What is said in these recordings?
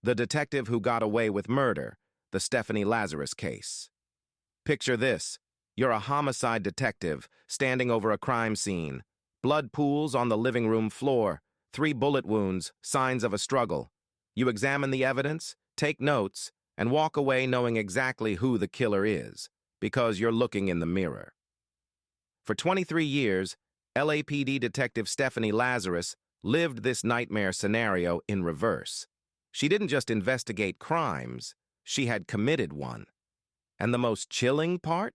The detective who got away with murder, the Stephanie Lazarus case. Picture this. You're a homicide detective standing over a crime scene. Blood pools on the living room floor, 3 bullet wounds, signs of a struggle. You examine the evidence, take notes, and walk away knowing exactly who the killer is, because you're looking in the mirror. For 23 years, LAPD Detective Stephanie Lazarus lived this nightmare scenario in reverse. She didn't just investigate crimes, she had committed one. And the most chilling part?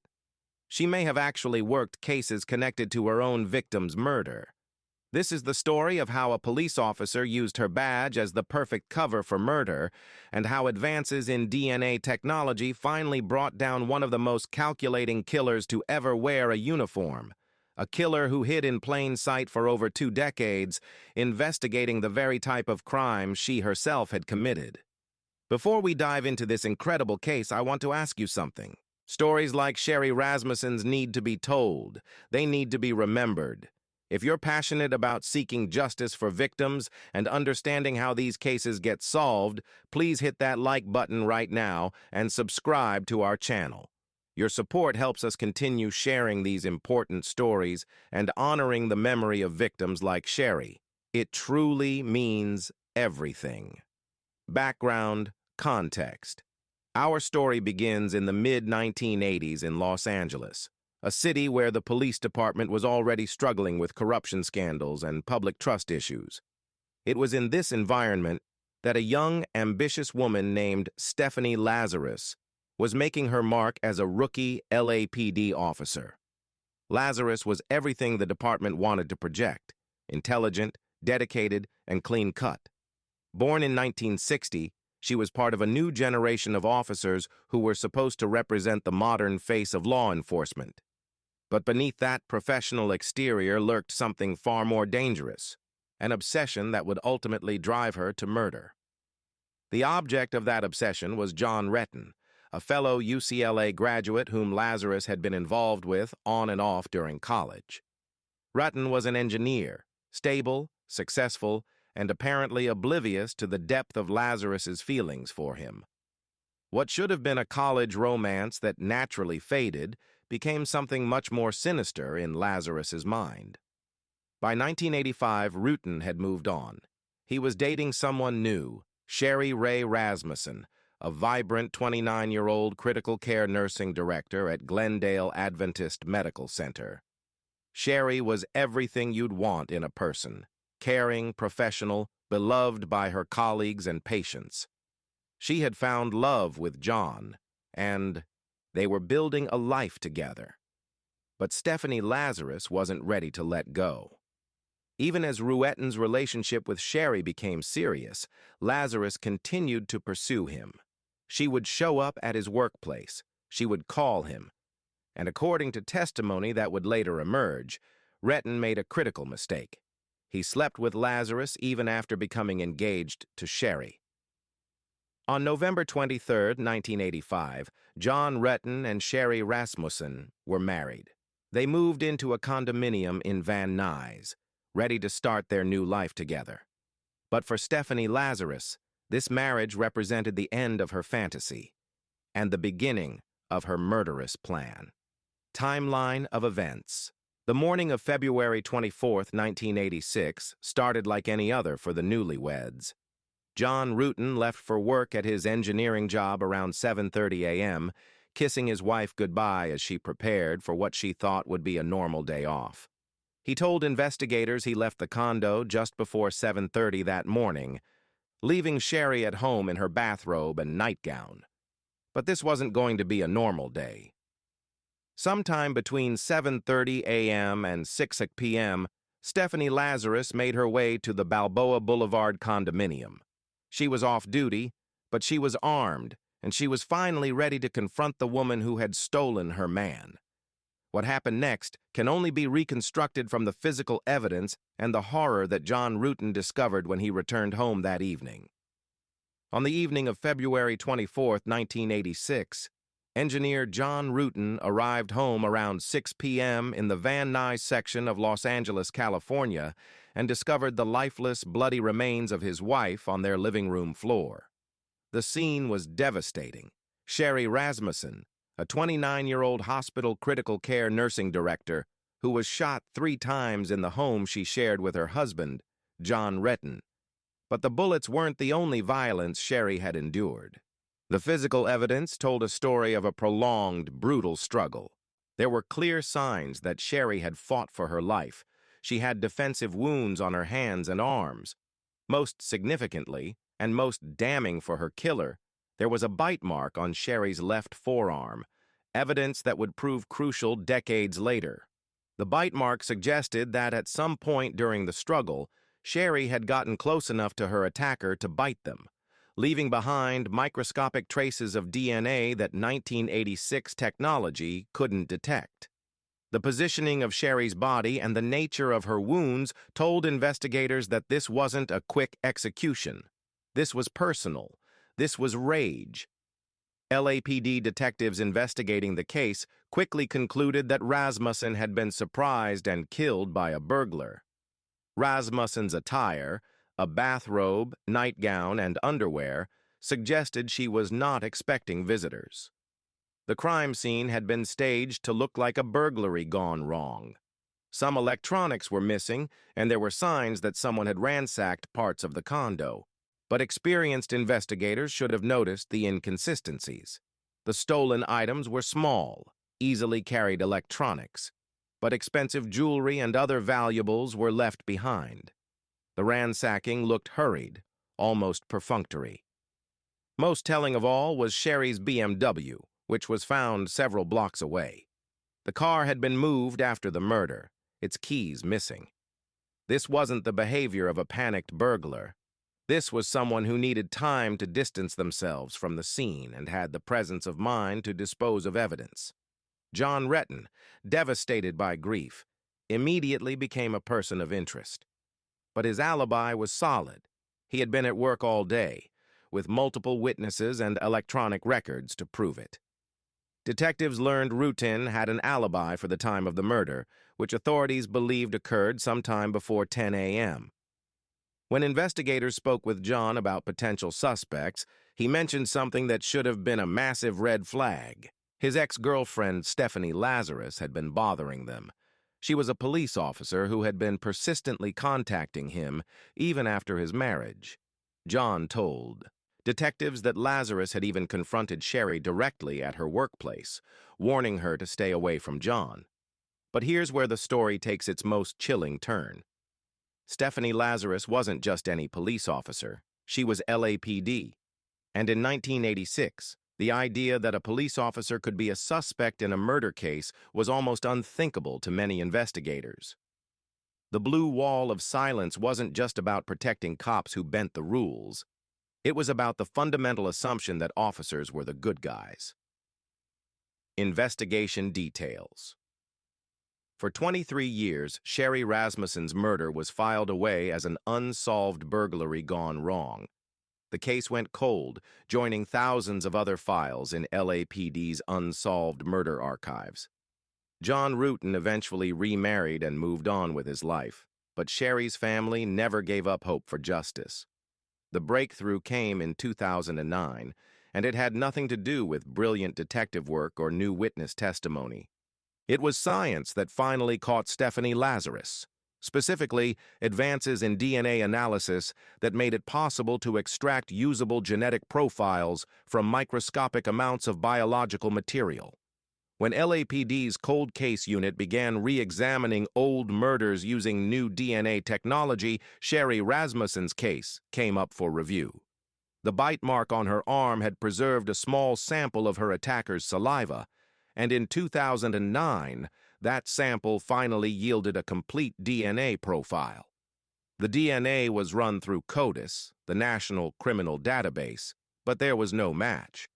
She may have actually worked cases connected to her own victim's murder. This is the story of how a police officer used her badge as the perfect cover for murder, and how advances in DNA technology finally brought down one of the most calculating killers to ever wear a uniform. A killer who hid in plain sight for over 2 decades, investigating the very type of crime she herself had committed. Before we dive into this incredible case, I want to ask you something. Stories like Sherri Rasmussen's need to be told. They need to be remembered. If you're passionate about seeking justice for victims and understanding how these cases get solved, please hit that like button right now and subscribe to our channel. Your support helps us continue sharing these important stories and honoring the memory of victims like Sherri. It truly means everything. Background, context. Our story begins in the mid-1980s in Los Angeles, a city where the police department was already struggling with corruption scandals and public trust issues. It was in this environment that a young, ambitious woman named Stephanie Lazarus was making her mark as a rookie LAPD officer. Lazarus was everything the department wanted to project: intelligent, dedicated, and clean-cut. Born in 1960, she was part of a new generation of officers who were supposed to represent the modern face of law enforcement. But beneath that professional exterior lurked something far more dangerous, an obsession that would ultimately drive her to murder. The object of that obsession was John Retton, a fellow UCLA graduate whom Lazarus had been involved with on and off during college. Retton was an engineer, stable, successful, and apparently oblivious to the depth of Lazarus's feelings for him. What should have been a college romance that naturally faded became something much more sinister in Lazarus's mind. By 1985, Retton had moved on. He was dating someone new, Sherri Rasmussen, a vibrant 29-year-old critical care nursing director at Glendale Adventist Medical Center. Sherri was everything you'd want in a person: caring, professional, beloved by her colleagues and patients. She had found love with John, and they were building a life together. But Stephanie Lazarus wasn't ready to let go. Even as Retton's relationship with Sherri became serious, Lazarus continued to pursue him. She would show up at his workplace. She would call him. And according to testimony that would later emerge, Retton made a critical mistake. He slept with Lazarus even after becoming engaged to Sherri. On November 23, 1985, John Retton and Sherri Rasmussen were married. They moved into a condominium in Van Nuys, ready to start their new life together. But for Stephanie Lazarus, this marriage represented the end of her fantasy and the beginning of her murderous plan. Timeline of events. The morning of February 24, 1986, started like any other for the newlyweds. John Retton left for work at his engineering job around 7:30 a.m., kissing his wife goodbye as she prepared for what she thought would be a normal day off. He told investigators he left the condo just before 7:30 that morning, leaving Sherri at home in her bathrobe and nightgown. But this wasn't going to be a normal day. Sometime between 7:30 a.m. and 6 p.m., Stephanie Lazarus made her way to the Balboa Boulevard condominium. She was off duty, but she was armed, and she was finally ready to confront the woman who had stolen her man. What happened next can only be reconstructed from the physical evidence and the horror that John Retton discovered when he returned home that evening. On the evening of February 24, 1986, engineer John Retton arrived home around 6 p.m. in the Van Nuys section of Los Angeles, California, and discovered the lifeless, bloody remains of his wife on their living room floor. The scene was devastating. Sherri Rasmussen, a 29-year-old hospital critical care nursing director who was shot 3 times in the home she shared with her husband, John Retton. But the bullets weren't the only violence Sherri had endured. The physical evidence told a story of a prolonged, brutal struggle. There were clear signs that Sherri had fought for her life. She had defensive wounds on her hands and arms. Most significantly, and most damning for her killer, there was a bite mark on Sherri's left forearm, evidence that would prove crucial decades later. The bite mark suggested that at some point during the struggle, Sherri had gotten close enough to her attacker to bite them, leaving behind microscopic traces of DNA that 1986 technology couldn't detect. The positioning of Sherri's body and the nature of her wounds told investigators that this wasn't a quick execution. This was personal. This was rage. LAPD detectives investigating the case quickly concluded that Rasmussen had been surprised and killed by a burglar. Rasmussen's attire, a bathrobe, nightgown, and underwear, suggested she was not expecting visitors. The crime scene had been staged to look like a burglary gone wrong. Some electronics were missing, and there were signs that someone had ransacked parts of the condo. But experienced investigators should have noticed the inconsistencies. The stolen items were small, easily carried electronics, but expensive jewelry and other valuables were left behind. The ransacking looked hurried, almost perfunctory. Most telling of all was Sherri's BMW, which was found several blocks away. The car had been moved after the murder, its keys missing. This wasn't the behavior of a panicked burglar. This was someone who needed time to distance themselves from the scene and had the presence of mind to dispose of evidence. John Retton, devastated by grief, immediately became a person of interest. But his alibi was solid. He had been at work all day, with multiple witnesses and electronic records to prove it. Detectives learned Retton had an alibi for the time of the murder, which authorities believed occurred sometime before 10 a.m. When investigators spoke with John about potential suspects, he mentioned something that should have been a massive red flag. His ex-girlfriend, Stephanie Lazarus, had been bothering them. She was a police officer who had been persistently contacting him, even after his marriage. John told detectives that Lazarus had even confronted Sherri directly at her workplace, warning her to stay away from John. But here's where the story takes its most chilling turn. Stephanie Lazarus wasn't just any police officer. She was LAPD. And in 1986, the idea that a police officer could be a suspect in a murder case was almost unthinkable to many investigators. The blue wall of silence wasn't just about protecting cops who bent the rules. It was about the fundamental assumption that officers were the good guys. Investigation details. For 23 years, Sherri Rasmussen's murder was filed away as an unsolved burglary gone wrong. The case went cold, joining thousands of other files in LAPD's unsolved murder archives. John Retton eventually remarried and moved on with his life, but Sherri's family never gave up hope for justice. The breakthrough came in 2009, and it had nothing to do with brilliant detective work or new witness testimony. It was science that finally caught Stephanie Lazarus, specifically advances in DNA analysis that made it possible to extract usable genetic profiles from microscopic amounts of biological material. When LAPD's cold case unit began re-examining old murders using new DNA technology, Sherri Rasmussen's case came up for review. The bite mark on her arm had preserved a small sample of her attacker's saliva, and in 2009, that sample finally yielded a complete DNA profile. The DNA was run through CODIS, the National Criminal Database, but there was no match.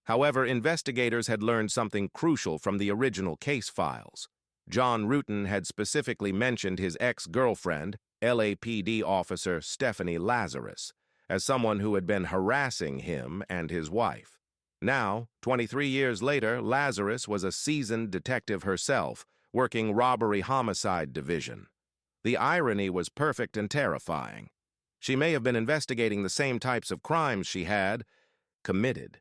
However, investigators had learned something crucial from the original case files. John Retton had specifically mentioned his ex-girlfriend, LAPD officer Stephanie Lazarus, as someone who had been harassing him and his wife. Now, 23 years later, Lazarus was a seasoned detective herself, working robbery-homicide division. The irony was perfect and terrifying. She may have been investigating the same types of crimes she had, committed.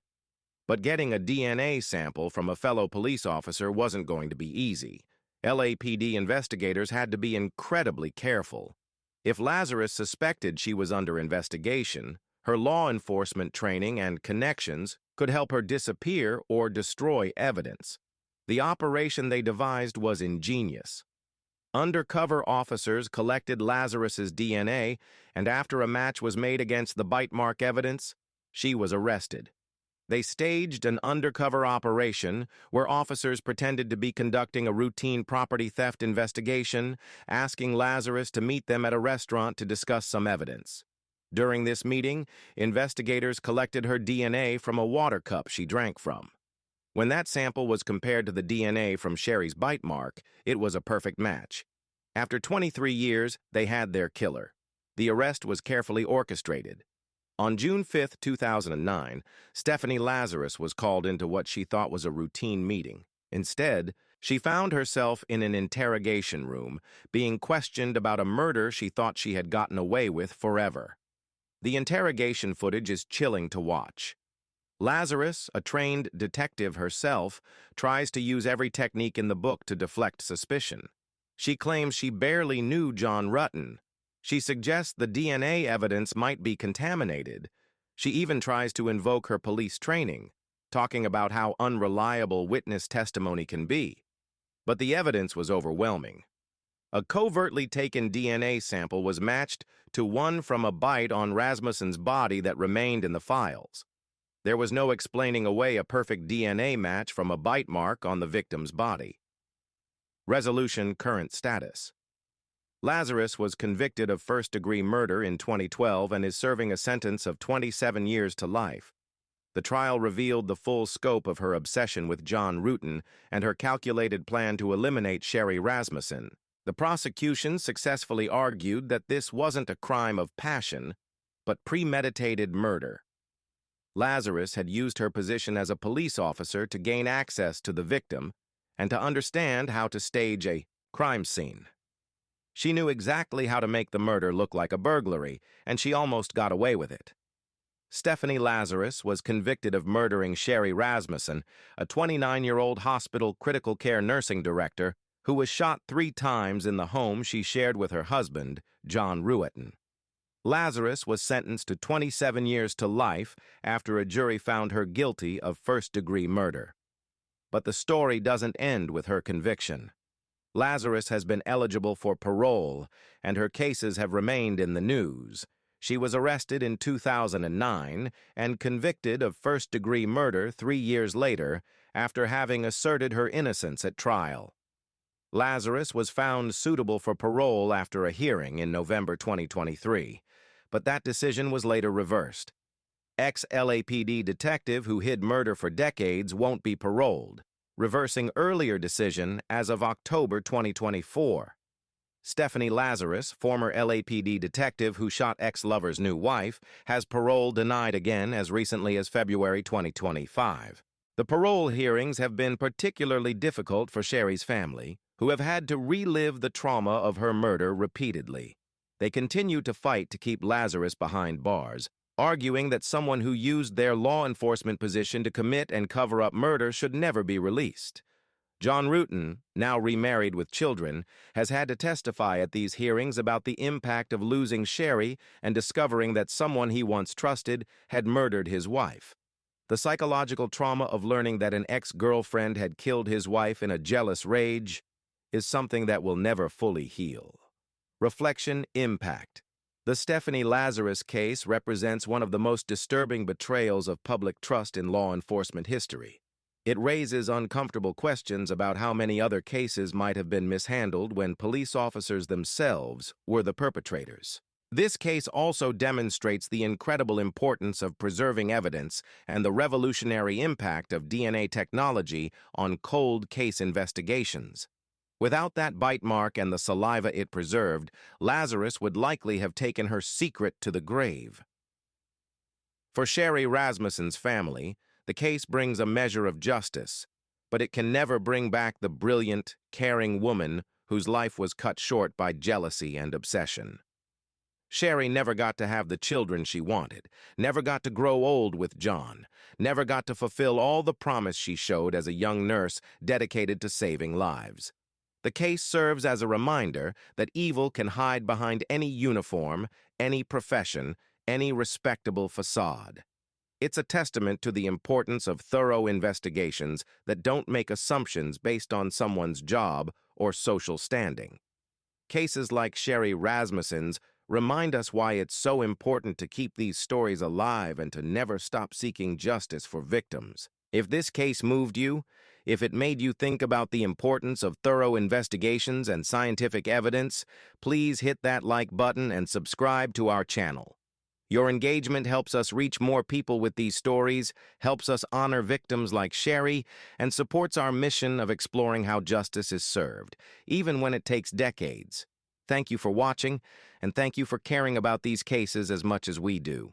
But getting a DNA sample from a fellow police officer wasn't going to be easy. LAPD investigators had to be incredibly careful. If Lazarus suspected she was under investigation, her law enforcement training and connections could help her disappear or destroy evidence. The operation they devised was ingenious. Undercover officers collected Lazarus's DNA, and after a match was made against the bite mark evidence, she was arrested. They staged an undercover operation where officers pretended to be conducting a routine property theft investigation, asking Lazarus to meet them at a restaurant to discuss some evidence. During this meeting, investigators collected her DNA from a water cup she drank from. When that sample was compared to the DNA from Sherri's bite mark, it was a perfect match. After 23 years, they had their killer. The arrest was carefully orchestrated. On June 5, 2009, Stephanie Lazarus was called into what she thought was a routine meeting. Instead, she found herself in an interrogation room, being questioned about a murder she thought she had gotten away with forever. The interrogation footage is chilling to watch. Lazarus, a trained detective herself, tries to use every technique in the book to deflect suspicion. She claims she barely knew John Rutten. She suggests the DNA evidence might be contaminated. She even tries to invoke her police training, talking about how unreliable witness testimony can be. But the evidence was overwhelming. A covertly taken DNA sample was matched to one from a bite on Rasmussen's body that remained in the files. There was no explaining away a perfect DNA match from a bite mark on the victim's body. Resolution current status. Lazarus was convicted of first-degree murder in 2012 and is serving a sentence of 27 years to life. The trial revealed the full scope of her obsession with John Rutten and her calculated plan to eliminate Sherri Rasmussen. The prosecution successfully argued that this wasn't a crime of passion, but premeditated murder. Lazarus had used her position as a police officer to gain access to the victim and to understand how to stage a crime scene. She knew exactly how to make the murder look like a burglary, and she almost got away with it. Stephanie Lazarus was convicted of murdering Sherri Rasmussen, a 29-year-old hospital critical care nursing director who was shot 3 times in the home she shared with her husband, John Rutten. Lazarus was sentenced to 27 years to life after a jury found her guilty of first-degree murder. But the story doesn't end with her conviction. Lazarus has been eligible for parole, and her cases have remained in the news. She was arrested in 2009 and convicted of first-degree murder 3 years later after having asserted her innocence at trial. Lazarus was found suitable for parole after a hearing in November 2023, but that decision was later reversed. Ex-LAPD detective who hid murder for decades won't be paroled, reversing earlier decision as of October 2024. Stephanie Lazarus, former LAPD detective who shot ex-lover's new wife, has parole denied again as recently as February 2025. The parole hearings have been particularly difficult for Sherri's family, who have had to relive the trauma of her murder repeatedly. They continue to fight to keep Lazarus behind bars, arguing that someone who used their law enforcement position to commit and cover up murder should never be released. John Rutten, now remarried with children, has had to testify at these hearings about the impact of losing Sherri and discovering that someone he once trusted had murdered his wife. The psychological trauma of learning that an ex-girlfriend had killed his wife in a jealous rage is something that will never fully heal. Reflection, impact. The Stephanie Lazarus case represents one of the most disturbing betrayals of public trust in law enforcement history. It raises uncomfortable questions about how many other cases might have been mishandled when police officers themselves were the perpetrators. This case also demonstrates the incredible importance of preserving evidence and the revolutionary impact of DNA technology on cold case investigations. Without that bite mark and the saliva it preserved, Lazarus would likely have taken her secret to the grave. For Sherri Rasmussen's family, the case brings a measure of justice, but it can never bring back the brilliant, caring woman whose life was cut short by jealousy and obsession. Sherri never got to have the children she wanted, never got to grow old with John, never got to fulfill all the promise she showed as a young nurse dedicated to saving lives. The case serves as a reminder that evil can hide behind any uniform, any profession, any respectable facade. It's a testament to the importance of thorough investigations that don't make assumptions based on someone's job or social standing. Cases like Sherri Rasmussen's remind us why it's so important to keep these stories alive and to never stop seeking justice for victims. If this case moved you, if it made you think about the importance of thorough investigations and scientific evidence, please hit that like button and subscribe to our channel. Your engagement helps us reach more people with these stories, helps us honor victims like Sherri, and supports our mission of exploring how justice is served, even when it takes decades. Thank you for watching, and thank you for caring about these cases as much as we do.